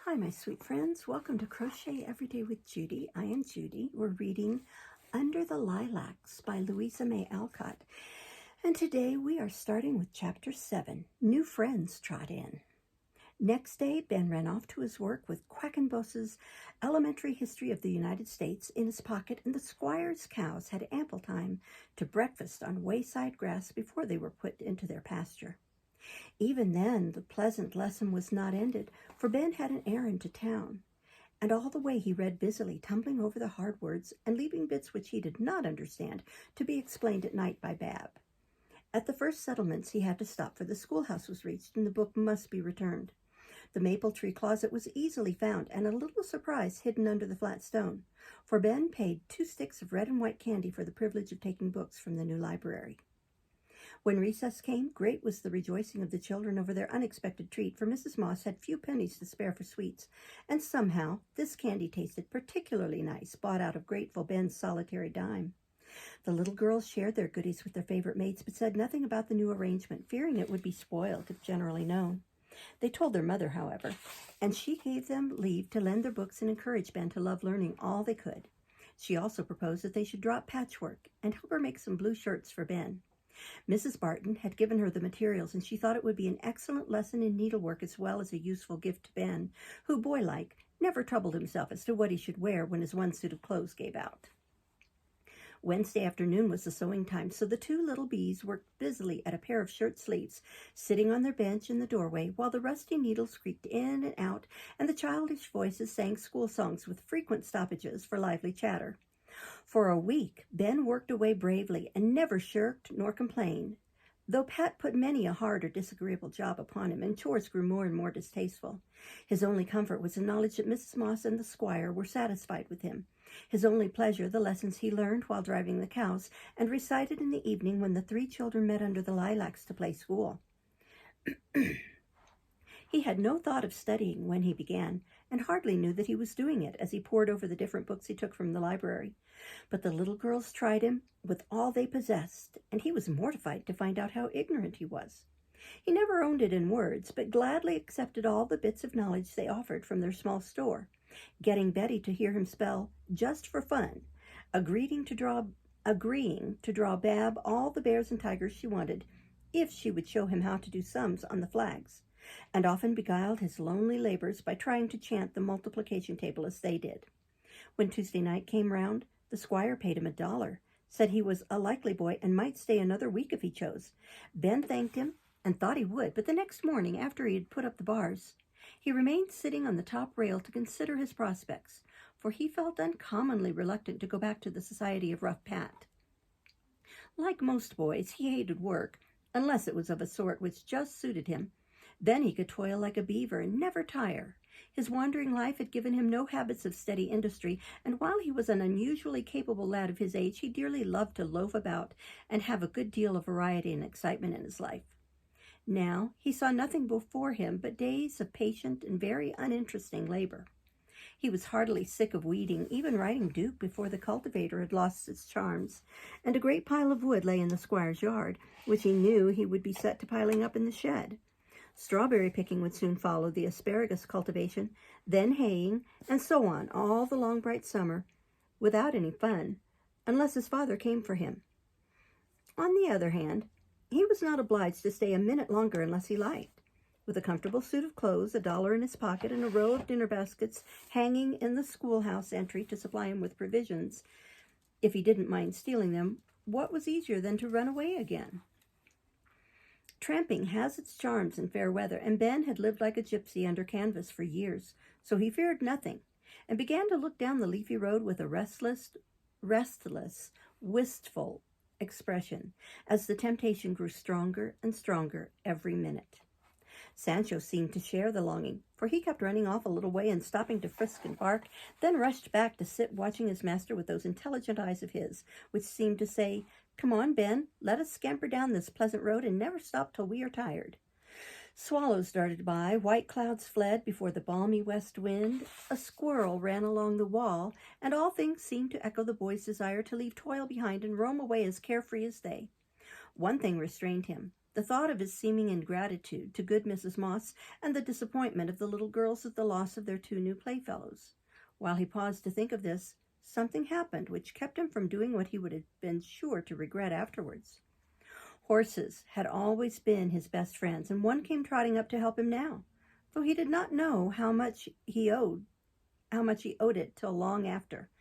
Hi, my sweet friends. Welcome to Crochet Everyday with Judy. I am Judy. We're reading Under the Lilacs by Louisa May Alcott. And today we are starting with Chapter 7, New Friends Trot In. Next day, Ben ran off to his work with Quackenbos's Elementary History of the United States in his pocket, and the squire's cows had ample time to breakfast on wayside grass before they were put into their pasture. Even then, the pleasant lesson was not ended, for Ben had an errand to town, and all the way he read busily, tumbling over the hard words and leaving bits which he did not understand to be explained at night by Bab. At the first settlements he had to stop, for the schoolhouse was reached and the book must be returned. The maple tree closet was easily found, and a little surprise hidden under the flat stone, for Ben paid 2 sticks of red and white candy for the privilege of taking books from the new library. When recess came, great was the rejoicing of the children over their unexpected treat, for Mrs. Moss had few pennies to spare for sweets, and somehow this candy tasted particularly nice, bought out of grateful Ben's solitary dime. The little girls shared their goodies with their favorite mates, but said nothing about the new arrangement, fearing it would be spoiled if generally known. They told their mother, however, and she gave them leave to lend their books and encourage Ben to love learning all they could. She also proposed that they should drop patchwork and help her make some blue shirts for Ben. Mrs. Barton had given her the materials, and she thought it would be an excellent lesson in needlework as well as a useful gift to Ben, who, boylike, never troubled himself as to what he should wear when his one suit of clothes gave out. Wednesday afternoon was the sewing time, so the 2 little bees worked busily at a pair of shirt sleeves, sitting on their bench in the doorway, while the rusty needles creaked in and out, and the childish voices sang school songs with frequent stoppages for lively chatter. For a week, Ben worked away bravely and never shirked nor complained, though Pat put many a hard or disagreeable job upon him, and chores grew more and more distasteful. His only comfort was the knowledge that Mrs. Moss and the squire were satisfied with him. His only pleasure, the lessons he learned while driving the cows, and recited in the evening when the 3 children met under the lilacs to play school. He had no thought of studying when he began, and hardly knew that he was doing it as he pored over the different books he took from the library. But the little girls tried him with all they possessed, and he was mortified to find out how ignorant he was. He never owned it in words, but gladly accepted all the bits of knowledge they offered from their small store, getting Betty to hear him spell just for fun, agreeing to draw Bab all the bears and tigers she wanted, if she would show him how to do sums on the flags, and often beguiled his lonely labors by trying to chant the multiplication table as they did. When Tuesday night came round, the squire paid him $1, said he was a likely boy and might stay another week if he chose. Ben thanked him and thought he would, but the next morning, after he had put up the bars, he remained sitting on the top rail to consider his prospects, for he felt uncommonly reluctant to go back to the society of rough Pat. Like most boys, he hated work, unless it was of a sort which just suited him. Then he could toil like a beaver and never tire. His wandering life had given him no habits of steady industry, and while he was an unusually capable lad of his age, he dearly loved to loaf about and have a good deal of variety and excitement in his life. Now he saw nothing before him but days of patient and very uninteresting labor. He was heartily sick of weeding, even riding Duke before the cultivator had lost its charms, and a great pile of wood lay in the squire's yard, which he knew he would be set to piling up in the shed. Strawberry picking would soon follow, the asparagus cultivation, then haying, and so on, all the long bright summer, without any fun, unless his father came for him. On the other hand, he was not obliged to stay a minute longer unless he liked. With a comfortable suit of clothes, $1 in his pocket, and a row of dinner baskets hanging in the schoolhouse entry to supply him with provisions, if he didn't mind stealing them, what was easier than to run away again? Tramping has its charms in fair weather, and Ben had lived like a gypsy under canvas for years, so he feared nothing, and began to look down the leafy road with a restless, wistful expression, as the temptation grew stronger and stronger every minute. Sancho seemed to share the longing, for he kept running off a little way and stopping to frisk and bark, then rushed back to sit watching his master with those intelligent eyes of his, which seemed to say, "Come on, Ben, let us scamper down this pleasant road and never stop till we are tired." Swallows darted by, white clouds fled before the balmy west wind, a squirrel ran along the wall, and all things seemed to echo the boy's desire to leave toil behind and roam away as carefree as they. One thing restrained him. the thought of his seeming ingratitude to good Mrs. Moss, and the disappointment of the little girls at the loss of their 2 new playfellows. While he paused to think of this, something happened which kept him from doing what he would have been sure to regret afterwards. Horses had always been his best friends, and one came trotting up to help him now, though he did not know how much he owed it till long after.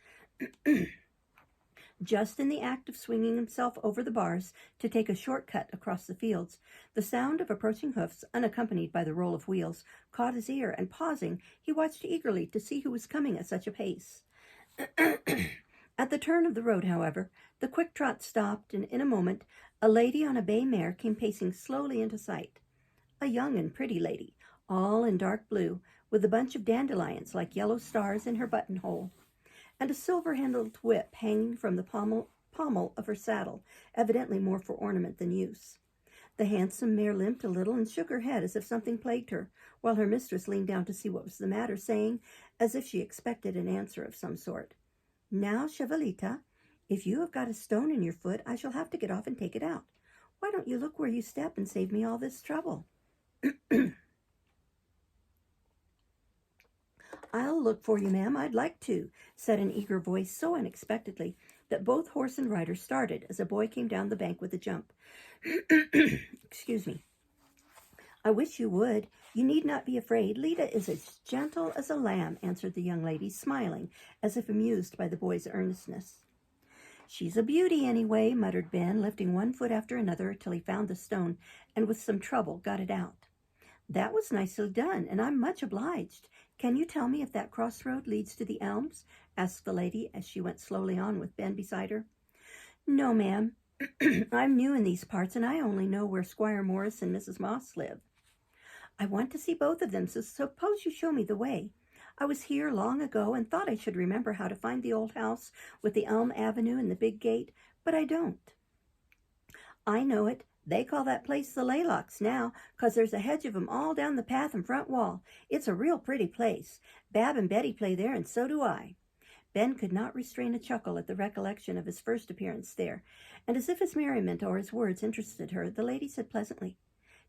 Just in the act of swinging himself over the bars to take a short-cut across the fields, the sound of approaching hoofs, unaccompanied by the roll of wheels, caught his ear, and pausing, he watched eagerly to see who was coming at such a pace. At the turn of the road, however, the quick trot stopped, and in a moment a lady on a bay mare came pacing slowly into sight. A young and pretty lady, all in dark blue, with a bunch of dandelions like yellow stars in her buttonhole, and a silver-handled whip hanging from the pommel of her saddle, evidently more for ornament than use. The handsome mare limped a little and shook her head as if something plagued her, while her mistress leaned down to see what was the matter, saying, as if she expected an answer of some sort, "Now, Chevalita, if you have got a stone in your foot, I shall have to get off and take it out. Why don't you look where you step and save me all this trouble?" "I'll look for you, ma'am. I'd like to," said an eager voice so unexpectedly that both horse and rider started as a boy came down the bank with a jump. Excuse me. "I wish you would. You need not be afraid. Lita is as gentle as a lamb," answered the young lady, smiling, as if amused by the boy's earnestness. "She's a beauty anyway," muttered Ben, lifting one foot after another till he found the stone, and with some trouble got it out. "That was nicely done, and I'm much obliged. Can you tell me if that crossroad leads to the elms?" asked the lady as she went slowly on with Ben beside her. "No, ma'am. I'm new in these parts, and I only know where Squire Morris and Mrs. Moss live." "I want to see both of them, so suppose you show me the way. I was here long ago and thought I should remember how to find the old house with the elm avenue and the big gate, but I don't." "I know it. They call that place the Lilacs now, 'cause there's a hedge of 'em all down the path and front wall. It's a real pretty place. Bab and Betty play there, and so do I." Ben could not restrain a chuckle at the recollection of his first appearance there, and as if his merriment or his words interested her, the lady said pleasantly,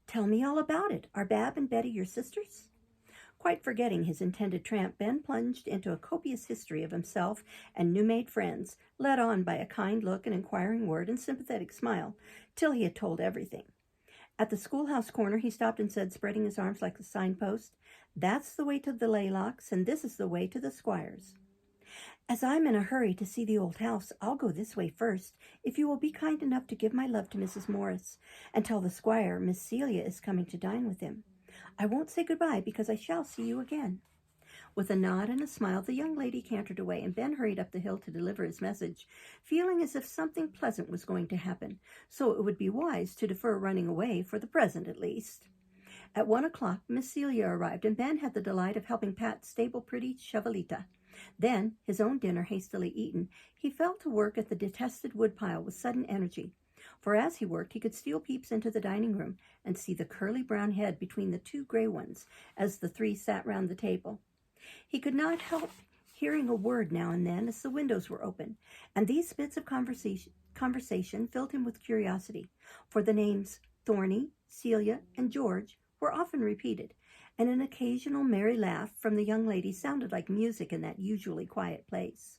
"Tell me all about it. Are Bab and Betty your sisters?" Quite forgetting his intended tramp, Ben plunged into a copious history of himself and new-made friends, led on by a kind look, an inquiring word, and sympathetic smile, till he had told everything. At the schoolhouse corner he stopped and said, spreading his arms like a signpost, "That's the way to the Lilacs, and this is the way to the Squire's." "As I'm in a hurry to see the old house, I'll go this way first, if you will be kind enough to give my love to Mrs. Morris, and tell the Squire Miss Celia is coming to dine with him. I won't say goodbye, because I shall see you again." With a nod and a smile, the young lady cantered away, and Ben hurried up the hill to deliver his message, feeling as if something pleasant was going to happen, so it would be wise to defer running away, for the present at least. At 1 o'clock, Miss Celia arrived, and Ben had the delight of helping pat stable pretty Chevalita. Then, his own dinner hastily eaten, he fell to work at the detested woodpile with sudden energy, for as he worked he could steal peeps into the dining room and see the curly brown head between the 2 gray ones as the 3 sat round the table. He could not help hearing a word now and then as the windows were open, and these bits of conversation filled him with curiosity, for the names Thorny, Celia, and George were often repeated, and an occasional merry laugh from the young lady sounded like music in that usually quiet place.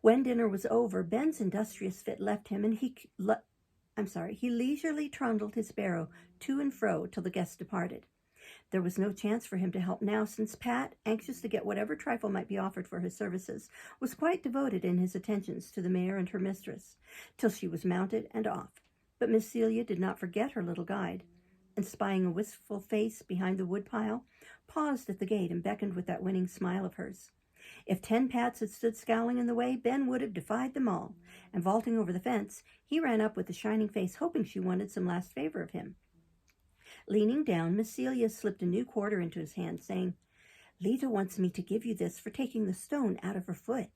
When dinner was over, Ben's industrious fit left him, and he leisurely trundled his barrow to and fro till the guests departed. There was no chance for him to help now, since Pat, anxious to get whatever trifle might be offered for his services, was quite devoted in his attentions to the mare and her mistress, till she was mounted and off. But Miss Celia did not forget her little guide, and spying a wistful face behind the woodpile, paused at the gate and beckoned with that winning smile of hers. If 10 Pats had stood scowling in the way, Ben would have defied them all, and vaulting over the fence, he ran up with a shining face, hoping she wanted some last favor of him. Leaning down, Miss Celia slipped a new quarter into his hand, saying, "Lita wants me to give you this for taking the stone out of her foot."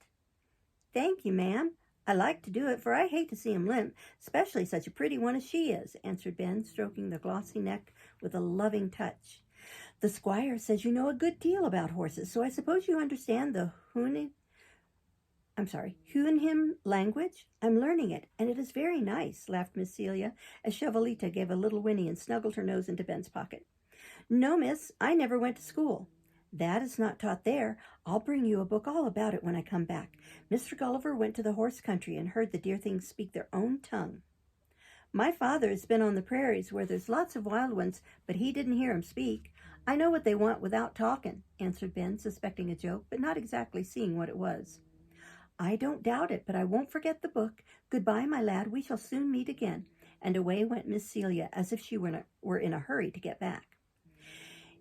"Thank you, ma'am. I like to do it, for I hate to see him limp, especially such a pretty one as she is," answered Ben, stroking the glossy neck with a loving touch. "The Squire says you know a good deal about horses, so I suppose you understand the Huonhim language? I'm learning it, and it is very nice, laughed Miss Celia, as Chevalita gave a little whinny and snuggled her nose into Ben's pocket. No, miss, I never went to school. That is not taught there. I'll bring you a book all about it when I come back. Mr. Gulliver went to the horse country and heard the dear things speak their own tongue. My father has been on the prairies where there's lots of wild ones, but he didn't hear 'em speak. I know what they want without talking, answered Ben, suspecting a joke, but not exactly seeing what it was. I don't doubt it, but I won't forget the book. Goodbye, my lad, we shall soon meet again. And away went Miss Celia, as if she were in a hurry to get back.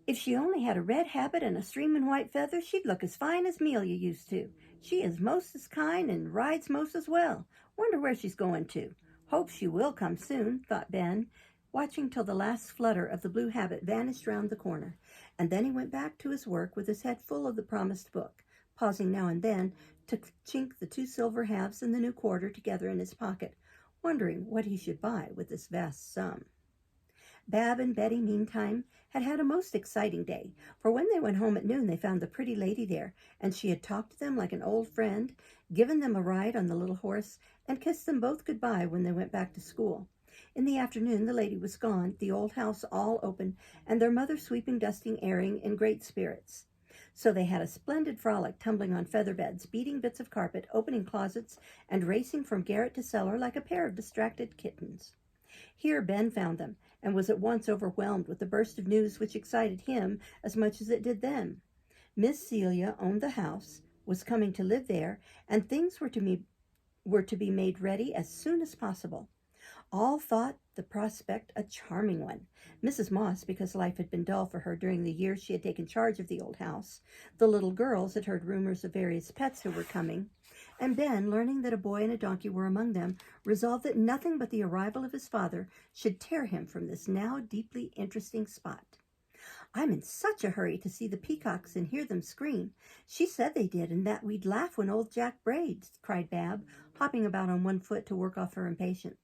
If she only had a red habit and a streaming white feather, she'd look as fine as Melia used to. She is most as kind and rides most as well. Wonder where she's going to. Hope she will come soon, thought Ben, watching till the last flutter of the blue habit vanished round the corner. And then he went back to his work with his head full of the promised book, pausing now and then to chink the 2 silver halves and the new quarter together in his pocket, wondering what he should buy with this vast sum. Bab and Betty, meantime, had a most exciting day, for when they went home at noon they found the pretty lady there, and she had talked to them like an old friend, given them a ride on the little horse, and kissed them both goodbye when they went back to school. In the afternoon the lady was gone, the old house all open, and their mother sweeping, dusting, airing, in great spirits. So they had a splendid frolic, tumbling on feather beds, beating bits of carpet, opening closets, and racing from garret to cellar like a pair of distracted kittens. Here Ben found them, and was at once overwhelmed with the burst of news which excited him as much as it did them. Miss Celia owned the house, was coming to live there, and things were to be made ready as soon as possible. All thought the prospect a charming one. Mrs. Moss, because life had been dull for her during the years she had taken charge of the old house. The little girls had heard rumors of various pets who were coming, and Ben, learning that a boy and a donkey were among them, resolved that nothing but the arrival of his father should tear him from this now deeply interesting spot. I'm in such a hurry to see the peacocks and hear them scream. She said they did, and that we'd laugh when old Jack brayed, cried Bab, hopping about on one foot to work off her impatience.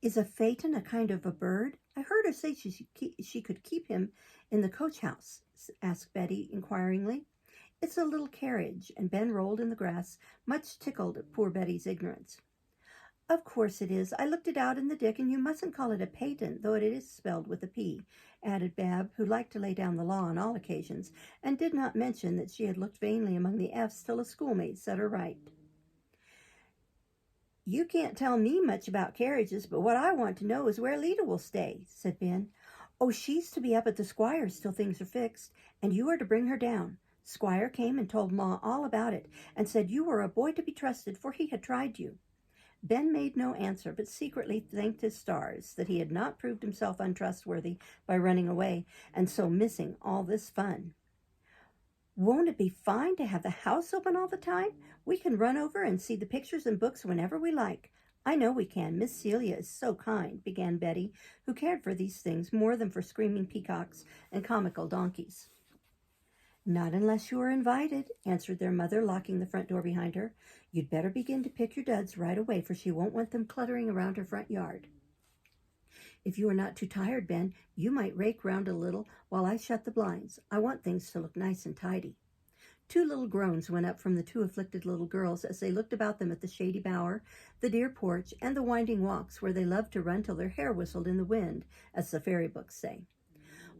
Is a phaeton a kind of a bird? I heard her say she could keep him in the coach house, asked Betty inquiringly. It's a little carriage, and Ben rolled in the grass, much tickled at poor Betty's ignorance. Of course it is. I looked it out in the dick, and you mustn't call it a phaeton, though it is spelled with a P, added Bab, who liked to lay down the law on all occasions, and did not mention that she had looked vainly among the F's till a schoolmate set her right. You can't tell me much about carriages, but what I want to know is where Lita will stay, said Ben. Oh, she's to be up at the Squire's till things are fixed, and you are to bring her down. Squire came and told Ma all about it, and said you were a boy to be trusted, for he had tried you. Ben made no answer, but secretly thanked his stars that he had not proved himself untrustworthy by running away, and so missing all this fun. Won't it be fine to have the house open all the time? We can run over and see the pictures and books whenever we like. I know we can. Miss Celia is so kind, began Betty, who cared for these things more than for screaming peacocks and comical donkeys. Not unless you are invited, answered their mother, locking the front door behind her. You'd better begin to pick your duds right away, for she won't want them cluttering around her front yard. If you are not too tired, Ben, you might rake round a little while I shut the blinds. I want things to look nice and tidy. 2 little groans went up from the 2 afflicted little girls as they looked about them at the shady bower, the dear porch, and the winding walks where they loved to run till their hair whistled in the wind, as the fairy books say.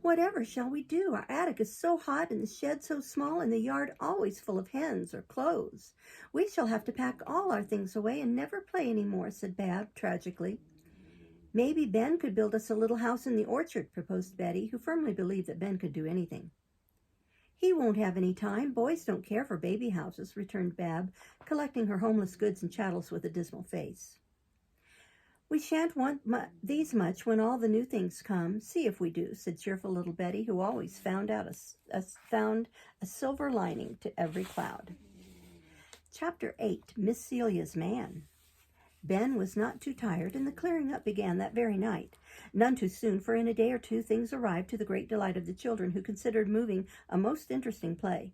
Whatever shall we do? Our attic is so hot and the shed so small and the yard always full of hens or clothes. We shall have to pack all our things away and never play any more, said Bab tragically. Maybe Ben could build us a little house in the orchard, proposed Betty, who firmly believed that Ben could do anything. He won't have any time. Boys don't care for baby houses, returned Bab, collecting her homeless goods and chattels with a dismal face. We shan't want these much when all the new things come. See if we do, said cheerful little Betty, who always found a silver lining to every cloud. Chapter 8, Miss Celia's Man. Ben was not too tired, and the clearing up began that very night. None too soon, for in a day or two things arrived to the great delight of the children, who considered moving a most interesting play.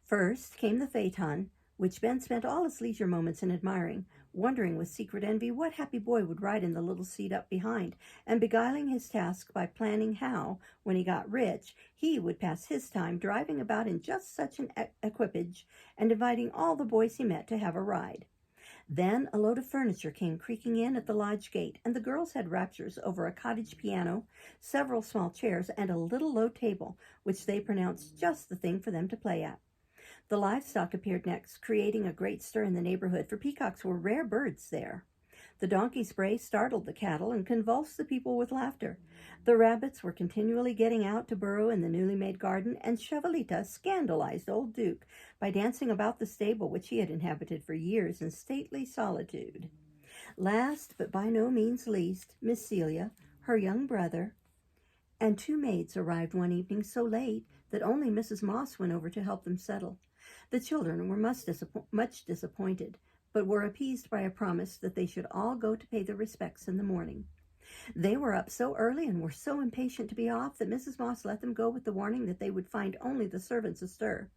First came the phaeton, which Ben spent all his leisure moments in admiring, wondering with secret envy what happy boy would ride in the little seat up behind, and beguiling his task by planning how, when he got rich, he would pass his time driving about in just such an equipage and inviting all the boys he met to have a ride. Then a load of furniture came creaking in at the lodge gate, and the girls had raptures over a cottage piano, several small chairs, and a little low table, which they pronounced just the thing for them to play at. The livestock appeared next, creating a great stir in the neighborhood, for peacocks were rare birds there. The donkey's bray startled the cattle and convulsed the people with laughter. The rabbits were continually getting out to burrow in the newly made garden, and Chevalita scandalized old Duke by dancing about the stable which he had inhabited for years in stately solitude. Last, but by no means least, Miss Celia, her young brother, and 2 maids arrived one evening so late that only Mrs. Moss went over to help them settle. The children were much disappointed, but were appeased by a promise that they should all go to pay their respects in the morning. They were up so early and were so impatient to be off that Mrs. Moss let them go with the warning that they would find only the servants astir.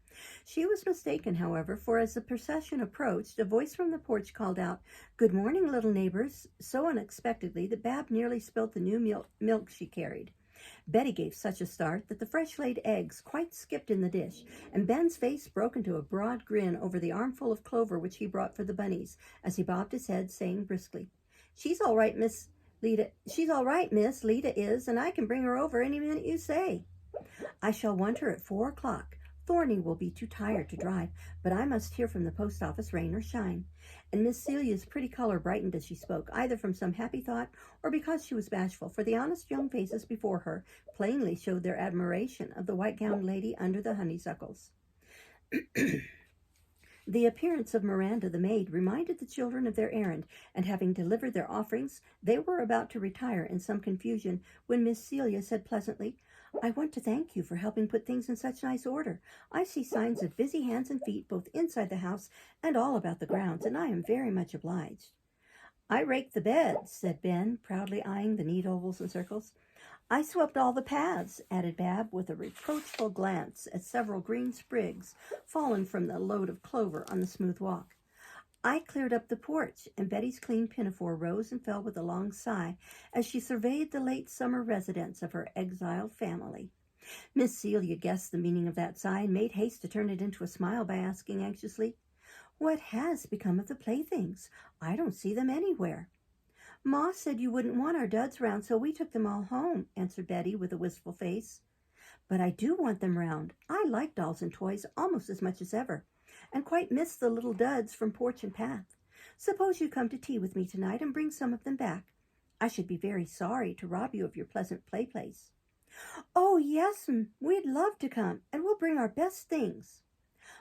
She was mistaken, however, for as the procession approached, a voice from the porch called out, "Good morning, little neighbors," so unexpectedly that Bab nearly spilt the new milk she carried. Betty gave such a start that the fresh-laid eggs quite skipped in the dish, and Ben's face broke into a broad grin over the armful of clover which he brought for the bunnies, as he bobbed his head, saying briskly, "She's all right, Miss Lita. She's all right, Miss Lita is, and I can bring her over any minute you say. I shall want her at 4 o'clock. Thorny will be too tired to drive, but I must hear from the post office, rain or shine." And Miss Celia's pretty color brightened as she spoke, either from some happy thought or because she was bashful, for the honest young faces before her plainly showed their admiration of the white-gowned lady under the honeysuckles. The appearance of Miranda the maid reminded the children of their errand, and having delivered their offerings, they were about to retire in some confusion when Miss Celia said pleasantly, "I want to thank you for helping put things in such nice order. I see signs of busy hands and feet both inside the house and all about the grounds, and I am very much obliged." "I raked the beds," said Ben, proudly eyeing the neat ovals and circles. "I swept all the paths," added Bab, with a reproachful glance at several green sprigs fallen from the load of clover on the smooth walk. "I cleared up the porch," and Betty's clean pinafore rose and fell with a long sigh as she surveyed the late summer residence of her exiled family. Miss Celia guessed the meaning of that sigh and made haste to turn it into a smile by asking anxiously, "What has become of the playthings? I don't see them anywhere." "Ma said you wouldn't want our duds round, so we took them all home," answered Betty with a wistful face. "But I do want them round. I like dolls and toys almost as much as ever, and quite miss the little duds from porch and path. Suppose you come to tea with me tonight and bring some of them back. I should be very sorry to rob you of your pleasant place." "Oh, yes'm, we'd love to come, and we'll bring our best things.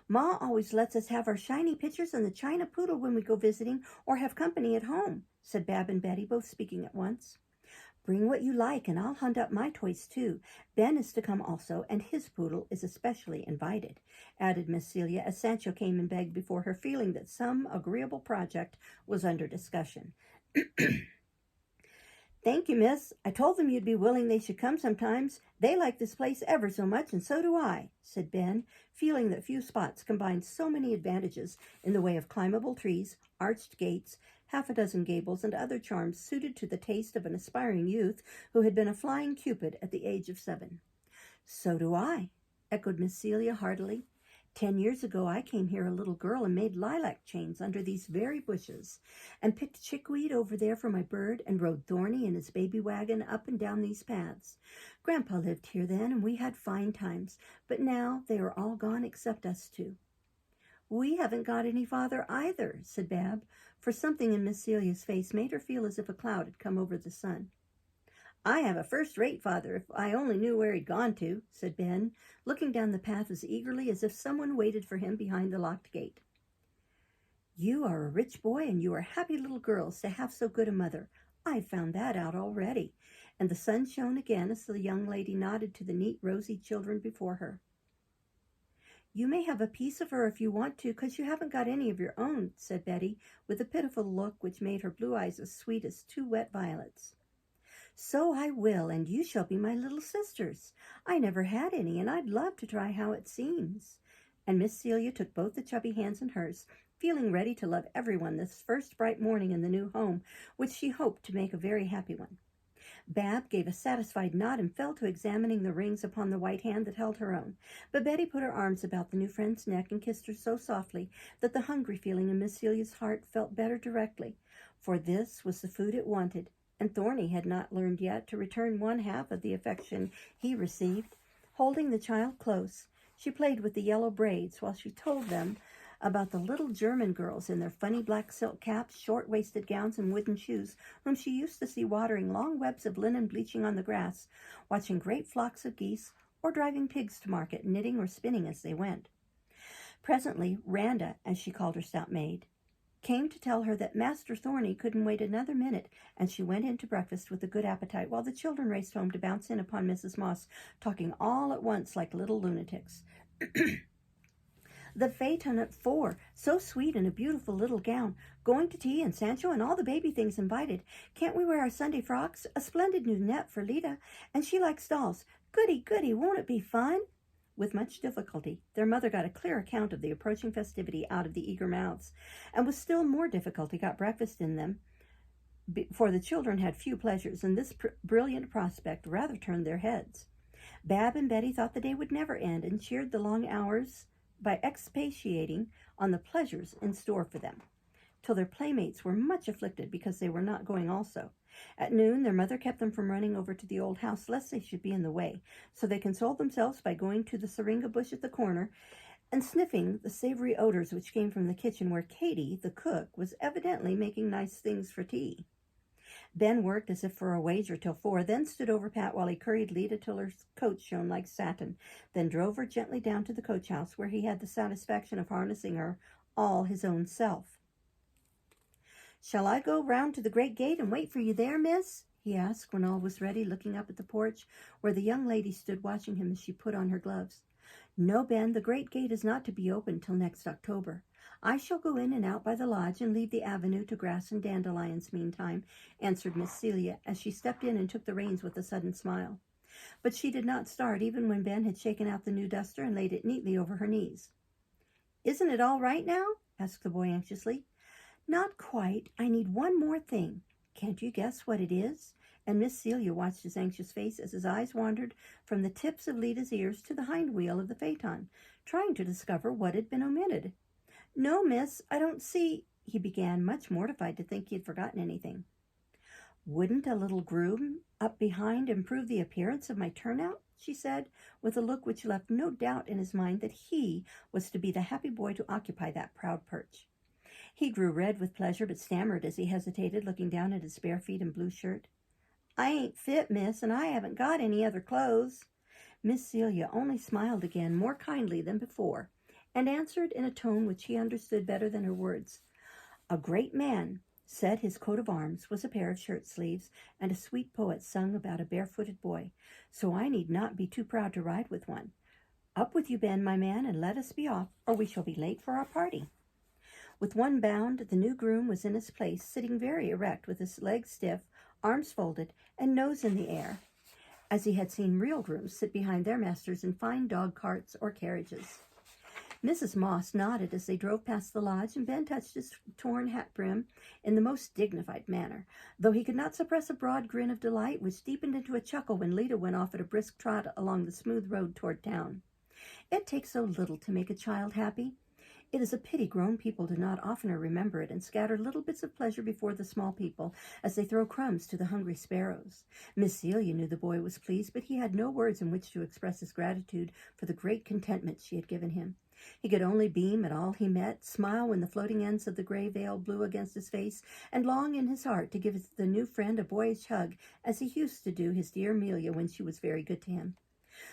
Ma always lets us have our shiny pictures and the china poodle when we go visiting or have company at home," said Bab and Betty, both speaking at once. "Bring what you like, and I'll hunt up my toys too. Ben is to come also, and his poodle is especially invited," added Miss Celia, as Sancho came and begged before her, feeling that some agreeable project was under discussion. "Thank you, miss. I told them you'd be willing they should come sometimes. They like this place ever so much, and so do I," said Ben, feeling that few spots combined so many advantages in the way of climbable trees, arched gates, 6 gables, and other charms suited to the taste of an aspiring youth who had been a flying Cupid at the age of 7. "So do I," echoed Miss Celia heartily. 10 years ago I came here a little girl and made lilac chains under these very bushes, and picked chickweed over there for my bird, and rode Thorny in his baby wagon up and down these paths. Grandpa lived here then, and we had fine times, but now they are all gone except us 2. "We haven't got any father either," said Bab, for something in Miss Celia's face made her feel as if a cloud had come over the sun. "I have a first-rate father, if I only knew where he'd gone to," said Ben, looking down the path as eagerly as if someone waited for him behind the locked gate. "You are a rich boy, and you are happy little girls to have so good a mother. I've found that out already," and the sun shone again as the young lady nodded to the neat, rosy children before her. "You may have a piece of her if you want to, 'cause you haven't got any of your own," said Betty, with a pitiful look which made her blue eyes as sweet as 2 wet violets. "So I will, and you shall be my little sisters. I never had any, and I'd love to try how it seems." and Miss Celia took both the chubby hands in hers, feeling ready to love everyone this first bright morning in the new home, which she hoped to make a very happy one. Bab gave a satisfied nod and fell to examining the rings upon the white hand that held her own. But Betty put her arms about the new friend's neck and kissed her so softly that the hungry feeling in Miss Celia's heart felt better directly, for this was the food it wanted, and Thorny had not learned yet to return one half of the affection he received. Holding the child close, she played with the yellow braids while she told them about the little German girls in their funny black silk caps, short-waisted gowns, and wooden shoes, whom she used to see watering long webs of linen bleaching on the grass, watching great flocks of geese, or driving pigs to market, knitting or spinning as they went. Presently, Randa, as she called her stout maid, came to tell her that Master Thorny couldn't wait another minute, and she went in to breakfast with a good appetite, while the children raced home to bounce in upon Mrs. Moss, talking all at once like little lunatics. The phaeton at 4, so sweet in a beautiful little gown. Going to tea, and Sancho and all the baby things invited. Can't we wear our Sunday frocks? A splendid new net for Lita, and she likes dolls. Goody, goody, won't it be fun? With much difficulty, their mother got a clear account of the approaching festivity out of the eager mouths, and with still more difficulty got breakfast in them, for the children had few pleasures, and this brilliant prospect rather turned their heads. Bab and Betty thought the day would never end, and cheered the long hours by expatiating on the pleasures in store for them, till their playmates were much afflicted because they were not going also. At noon, their mother kept them from running over to the old house, lest they should be in the way, so they consoled themselves by going to the syringa bush at the corner and sniffing the savory odors which came from the kitchen, where Katie, the cook, was evidently making nice things for tea. Ben worked as if for a wager till 4, then stood over Pat while he curried Lita till her coat shone like satin, then drove her gently down to the coach house, where he had the satisfaction of harnessing her all his own self. "Shall I go round to the great gate and wait for you there, miss?" he asked when all was ready, looking up at the porch, where the young lady stood watching him as she put on her gloves. "No, Ben, the great gate is not to be opened till next October. I shall go in and out by the lodge and leave the avenue to grass and dandelions meantime," answered Miss Celia, as she stepped in and took the reins with a sudden smile. But she did not start, even when Ben had shaken out the new duster and laid it neatly over her knees. "Isn't it all right now?" asked the boy anxiously. "Not quite. I need one more thing. Can't you guess what it is?" And Miss Celia watched his anxious face as his eyes wandered from the tips of Lita's ears to the hind wheel of the phaeton, trying to discover what had been omitted. "No, miss, I don't see," he began, much mortified to think he had forgotten anything. "Wouldn't a little groom up behind improve the appearance of my turnout?" she said, with a look which left no doubt in his mind that he was to be the happy boy to occupy that proud perch. He grew red with pleasure, but stammered as he hesitated, looking down at his bare feet and blue shirt. "I ain't fit, miss, and I haven't got any other clothes." Miss Celia only smiled again, more kindly than before, and answered in a tone which he understood better than her words. "A great man said his coat of arms was a pair of shirt sleeves, and a sweet poet sung about a barefooted boy, so I need not be too proud to ride with one. Up with you, Ben, my man, and let us be off, or we shall be late for our party." With one bound, the new groom was in his place, sitting very erect, with his legs stiff, arms folded, and nose in the air, as he had seen real grooms sit behind their masters in fine dog carts or carriages. Mrs. Moss nodded as they drove past the lodge, and Ben touched his torn hat brim in the most dignified manner, though he could not suppress a broad grin of delight which deepened into a chuckle when Lita went off at a brisk trot along the smooth road toward town. It takes so little to make a child happy. It is a pity grown people do not oftener remember it and scatter little bits of pleasure before the small people as they throw crumbs to the hungry sparrows. Miss Celia knew the boy was pleased, but he had no words in which to express his gratitude for the great contentment she had given him. He could only beam at all he met, smile when the floating ends of the gray veil blew against his face, and long in his heart to give the new friend a boyish hug, as he used to do his dear Amelia when she was very good to him.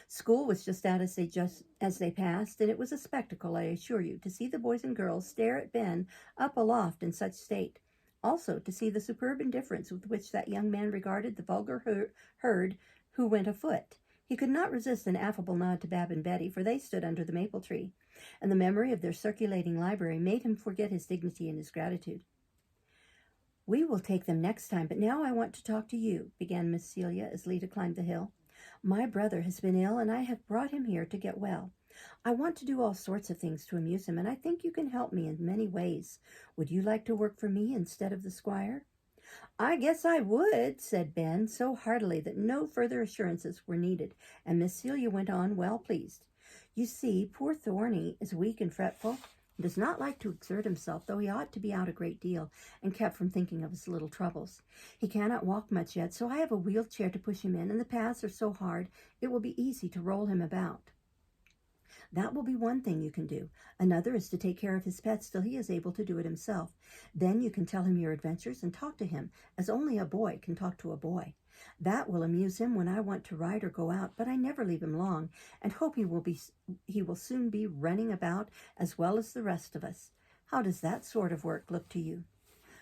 School was just out as they passed, and it was a spectacle, I assure you, to see the boys and girls stare at Ben up aloft in such state. Also, to see the superb indifference with which that young man regarded the vulgar herd who went afoot. He could not resist an affable nod to Bab and Betty, for they stood under the maple tree, and the memory of their circulating library made him forget his dignity and his gratitude. "We will take them next time, but now I want to talk to you," began Miss Celia as Lita climbed the hill. "My brother has been ill, and I have brought him here to get well. I want to do all sorts of things to amuse him, and I think you can help me in many ways. Would you like to work for me instead of the squire?" "I guess I would," said Ben, so heartily that no further assurances were needed, and Miss Celia went on, well pleased. "You see, poor Thorny is weak and fretful, and does not like to exert himself, though he ought to be out a great deal, and kept from thinking of his little troubles. He cannot walk much yet, so I have a wheeled chair to push him in, and the paths are so hard it will be easy to roll him about. That will be one thing you can do. Another is to take care of his pets till he is able to do it himself. Then you can tell him your adventures and talk to him as only a boy can talk to a boy. That will amuse him when I want to ride or go out, but I never leave him long, and hope he will soon be running about as well as the rest of us. How does that sort of work look to you?"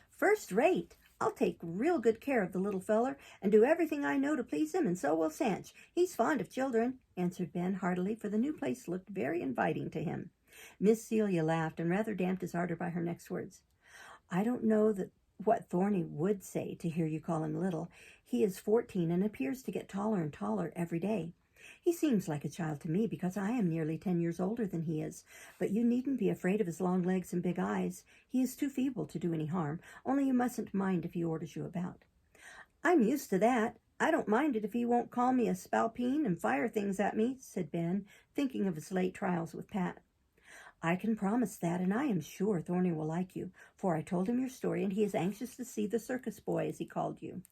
"First rate. I'll take real good care of the little feller, and do everything I know to please him, and so will Sanch. He's fond of children," answered Ben heartily, for the new place looked very inviting to him. Miss Celia laughed, and rather damped his ardor by her next words. "I don't know what Thorny would say to hear you call him little. He is 14 and appears to get taller and taller every day. He seems like a child to me because I am nearly 10 years older than he is, but you needn't be afraid of his long legs and big eyes. He is too feeble to do any harm, only you mustn't mind if he orders you about." "I'm used to that. I don't mind it if he won't call me a spalpeen and fire things at me," said Ben, thinking of his late trials with Pat. "I can promise that, and I am sure Thorny will like you, for I told him your story, and he is anxious to see the circus boy, as he called you.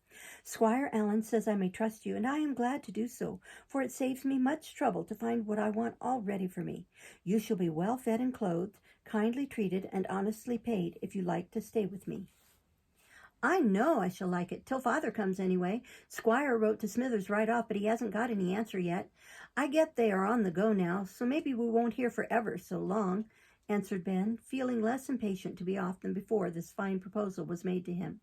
Squire Allen says I may trust you, and I am glad to do so, for it saves me much trouble to find what I want all ready for me. You shall be well fed and clothed, kindly treated, and honestly paid if you like to stay with me." "I know I shall like it, till Father comes anyway. Squire wrote to Smithers right off, but he hasn't got any answer yet. I get they are on the go now, so maybe we won't hear for ever so long," answered Ben, feeling less impatient to be off than before this fine proposal was made to him.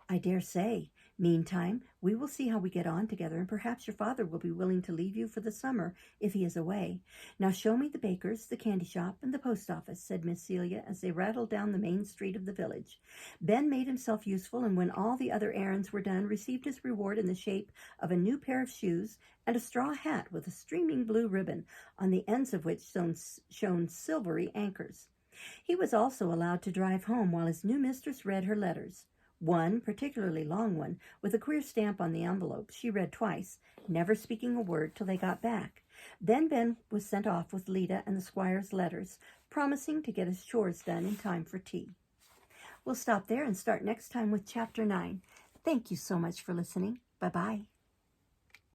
"I dare say. Meantime, we will see how we get on together, and perhaps your father will be willing to leave you for the summer if he is away. Now show me the baker's, the candy shop, and the post office," said Miss Celia as they rattled down the main street of the village. Ben made himself useful, and when all the other errands were done, received his reward in the shape of a new pair of shoes and a straw hat with a streaming blue ribbon, on the ends of which shone silvery anchors. He was also allowed to drive home while his new mistress read her letters. One, particularly long one, with a queer stamp on the envelope, she read twice, never speaking a word till they got back. Then Ben was sent off with Lida and the squire's letters, promising to get his chores done in time for tea. We'll stop there and start next time with Chapter 9. Thank you so much for listening. Bye-bye.